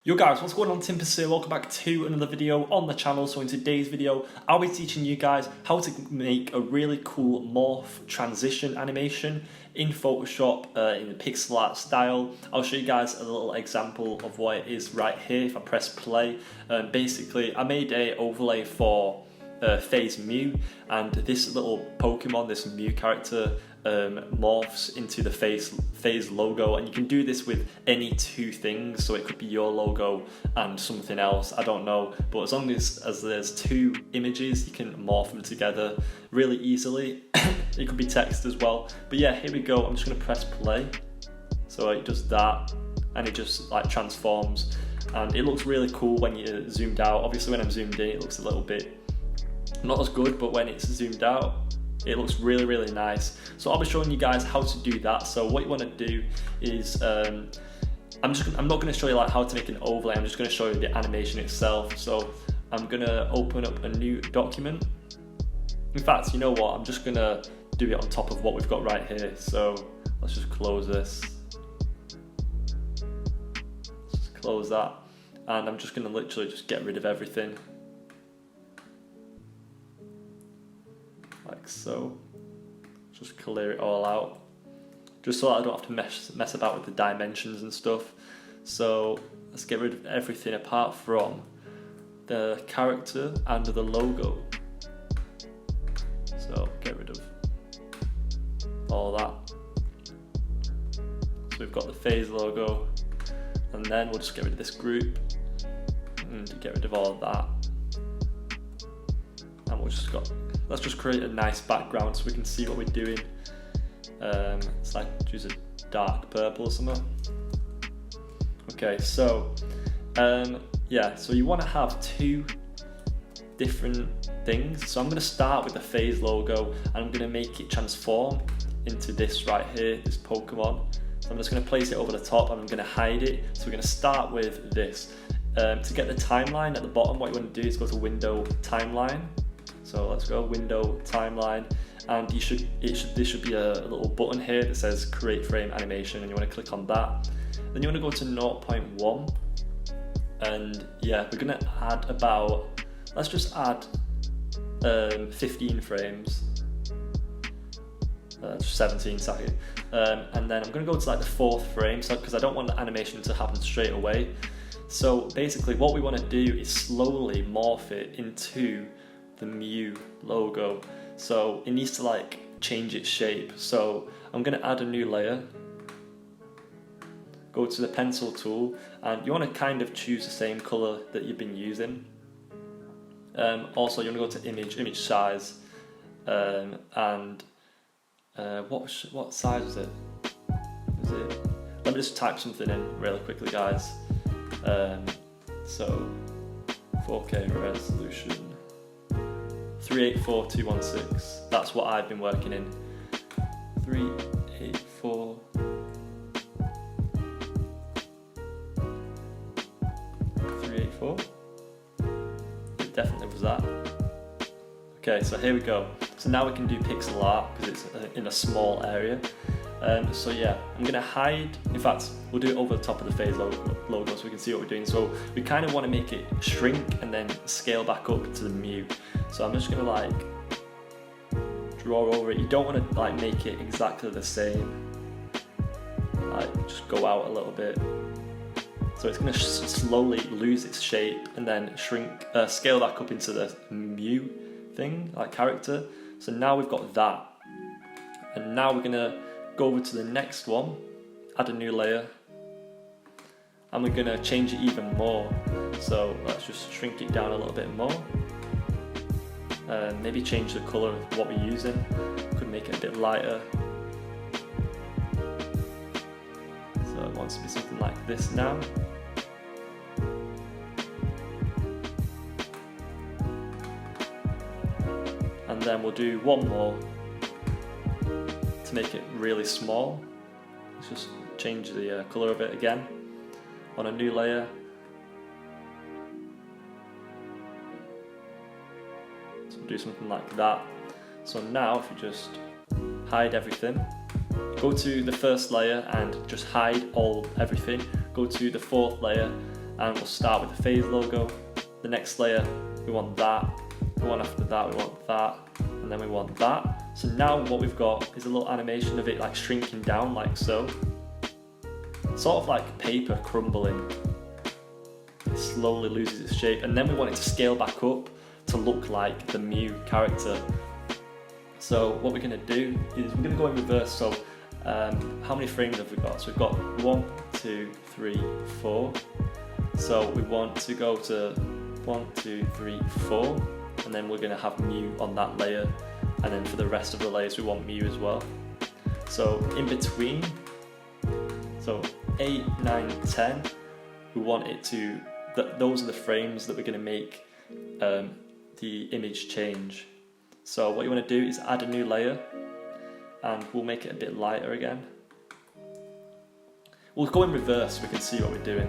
Yo guys, what's going on? Tim here. Welcome back to another video on the channel. So in today's video, I'll be teaching you guys how to make a really cool morph transition animation in Photoshop in the pixel art style. I'll show you guys a little example of what it is right here. If I press play, basically I made a overlay for Phase Mew, and this little Pokemon, this Mew character, morphs into the Phase logo, and you can do this with any two things, so it could be your logo and something else, I don't know, but as long as there's two images, you can morph them together really easily. It could be text as well, but yeah, here we go. I'm just going to press play, so it does that, and it just like transforms, and it looks really cool when you're zoomed out. Obviously when I'm zoomed in, it looks a little bit not as good, but when it's zoomed out, it looks really nice. So I'll be showing you guys how to do that. So what you want to do is I'm not going to show you like how to make an overlay. I'm just going to show you the animation itself. So I'm going to open up a new document. In fact, you know what, I'm just going to do it on top of what we've got right here. So let's just close this, let's just close that, and I'm just going to literally just get rid of everything like so. Just clear it all out, just so I don't have to mess about with the dimensions and stuff. So let's get rid of everything apart from the character and the logo. So get rid of all that. So we've got the Phase logo, and then we'll just get rid of this group and get rid of all of that. And let's just create a nice background so we can see what we're doing. It's like choose a dark purple or something. Okay, so yeah, so you want to have two different things. So I'm going to start with the Phase logo, and I'm going to make it transform into this right here, this Pokemon. So I'm just going to place it over the top, and I'm going to hide it. So we're going to start with this. To get the timeline at the bottom, what you want to do is go to Window, Timeline. So let's go Window, Timeline, and there should be a little button here that says Create Frame Animation, and you want to click on that. Then you want to go to 0.1, and yeah, we're going to add about, let's just add 15 frames, 17 sorry, and then I'm going to go to like the 4th frame, so because I don't want the animation to happen straight away. So basically what we want to do is slowly morph it into the Mew logo, so it needs to like change its shape. So I'm going to add a new layer, go to the pencil tool, and you want to kind of choose the same color that you've been using. Also you want to go to image size, and what size is it? Let me just type something in really quickly, guys. So 4K resolution 384216, that's what I've been working in. 384 384. It definitely was that. Okay, so here we go. So now we can do pixel art because it's in a small area. So yeah, I'm going to hide, in fact we'll do it over the top of the Phase logo so we can see what we're doing. So we kind of want to make it shrink and then scale back up to the Mew. So I'm just going to like draw over it. You don't want to like make it exactly the same, like just go out a little bit. So it's going to slowly lose its shape and then shrink, scale back up into the Mew thing, like character. So now we've got that, and now we're going to go over to the next one, add a new layer, and we're going to change it even more. So let's just shrink it down a little bit more, maybe change the colour of what we're using, could make it a bit lighter. So it wants to be something like this now. And then we'll do one more to make it really small. Let's just change the colour of it again on a new layer. So we'll do something like that. So now if you just hide everything, go to the first layer and just hide everything, go to the 4th layer and we'll start with the phase logo. The next layer, we want that, the one after that, we want that, and then we want that. So now what we've got is a little animation of it like shrinking down like so. Sort of like paper crumbling. It slowly loses its shape, and then we want it to scale back up to look like the Mew character. So what we're going to do is we're going to go in reverse. So how many frames have we got? So we've got 1, 2, 3, 4. So we want to go to 1, 2, 3, 4, and then we're going to have Mew on that layer, and then for the rest of the layers we want Mew as well. So in between, so 8, 9, 10, we want it to, those are the frames that we're going to make the image change. So what you want to do is add a new layer, and we'll make it a bit lighter again. We'll go in reverse so we can see what we're doing.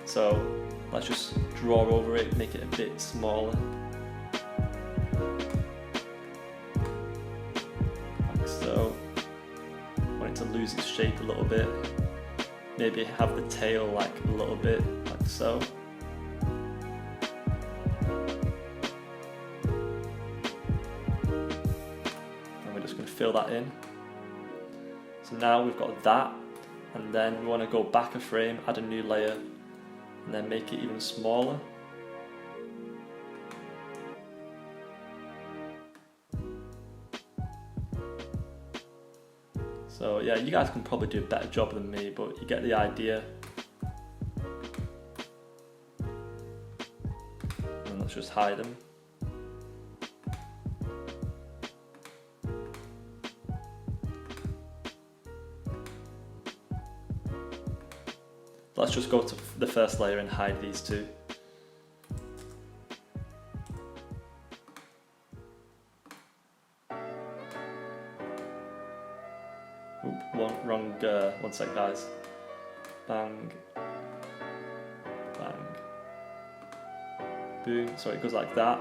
So let's just draw over it, make it a bit smaller. Like so. Want it to lose its shape a little bit. Maybe have the tail like a little bit, like so. And we're just going to fill that in. So now we've got that, and then we want to go back a frame, add a new layer, and then make it even smaller. So yeah, you guys can probably do a better job than me, but you get the idea. And let's just hide them. Let's just go to the first layer and hide these two. Oop, wrong, one sec guys. Bang. Bang. Boom, so it goes like that.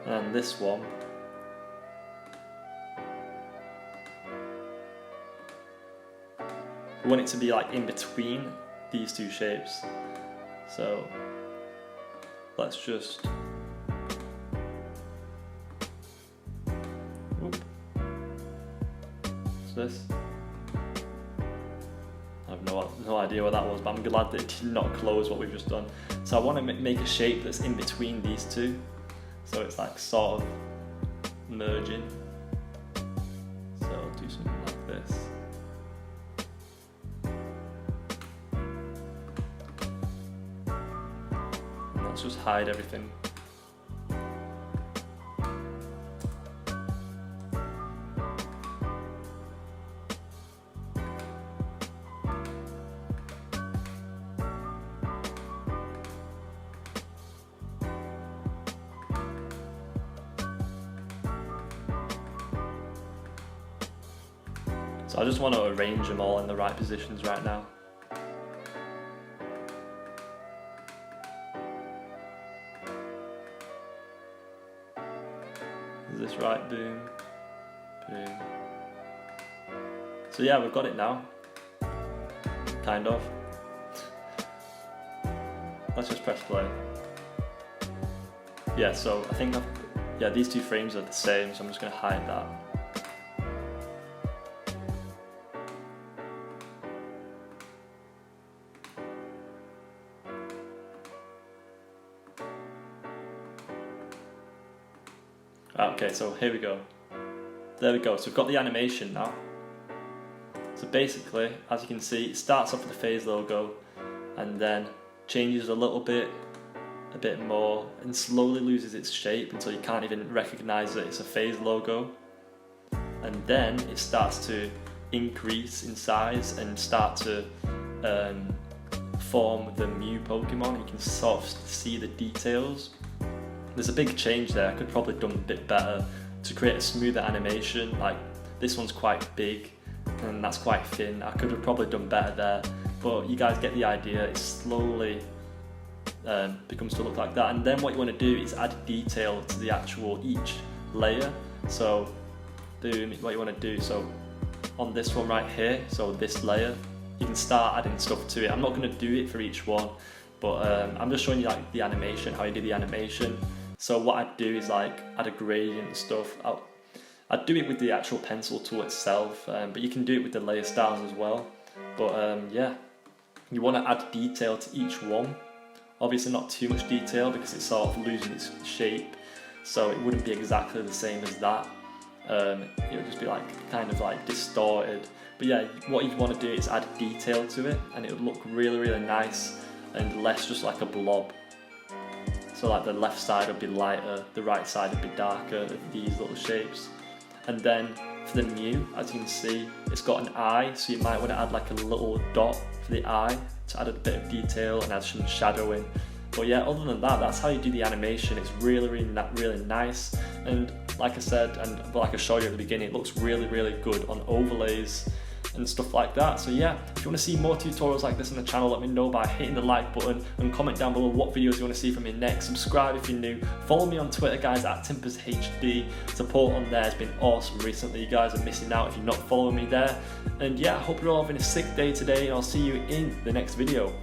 And this one, we want it to be like in between these two shapes. So let's just, whoop. What's this? I have no idea what that was, but I'm glad that it did not close what we've just done. So I want to make a shape that's in between these two. So it's like sort of merging. So I'll do something like this. Let's just hide everything. So I just want to arrange them all in the right positions right now. Is this right? Boom. Boom. So yeah, we've got it now. Kind of. Let's just press play. Yeah, so I think these two frames are the same, so I'm just going to hide that. Okay, so here we go. There we go. So we've got the animation now. So basically, as you can see, it starts off with the phase logo and then changes a little bit, a bit more, and slowly loses its shape until you can't even recognize that it's a phase logo. And then it starts to increase in size and start to form the Mew Pokemon. You can sort of see the details. There's a big change there. I could probably have done a bit better to create a smoother animation. Like this one's quite big and that's quite thin. I could have probably done better there, but you guys get the idea. It slowly becomes to look like that. And then what you want to do is add detail to the actual each layer. So boom, what you want to do, so on this one right here, so this layer, you can start adding stuff to it. I'm not going to do it for each one, but I'm just showing you like the animation, how you do the animation. So what I'd do is like add a gradient and stuff. I'd do it with the actual pencil tool itself, but you can do it with the layer styles as well. But yeah, you want to add detail to each one. Obviously not too much detail because it's sort of losing its shape, so it wouldn't be exactly the same as that. It would just be like kind of like distorted. But yeah, what you want to do is add detail to it, and it would look really, really nice and less just like a blob. So like the left side would be lighter, the right side would be darker, these little shapes. And then for the Mew, as you can see, it's got an eye, so you might want to add like a little dot for the eye to add a bit of detail and add some shadowing. But yeah, other than that, that's how you do the animation. It's really, really nice. And like I said, and like I showed you at the beginning, it looks really, really good on overlays and stuff like that. So yeah, if you want to see more tutorials like this on the channel, let me know by hitting the like button and comment down below what videos you want to see from me next. Subscribe if you're new. Follow me on Twitter, guys, at TimpersHD. Support on there has been awesome recently. You guys are missing out if you're not following me there. And yeah, I hope you're all having a sick day today, and I'll see you in the next video.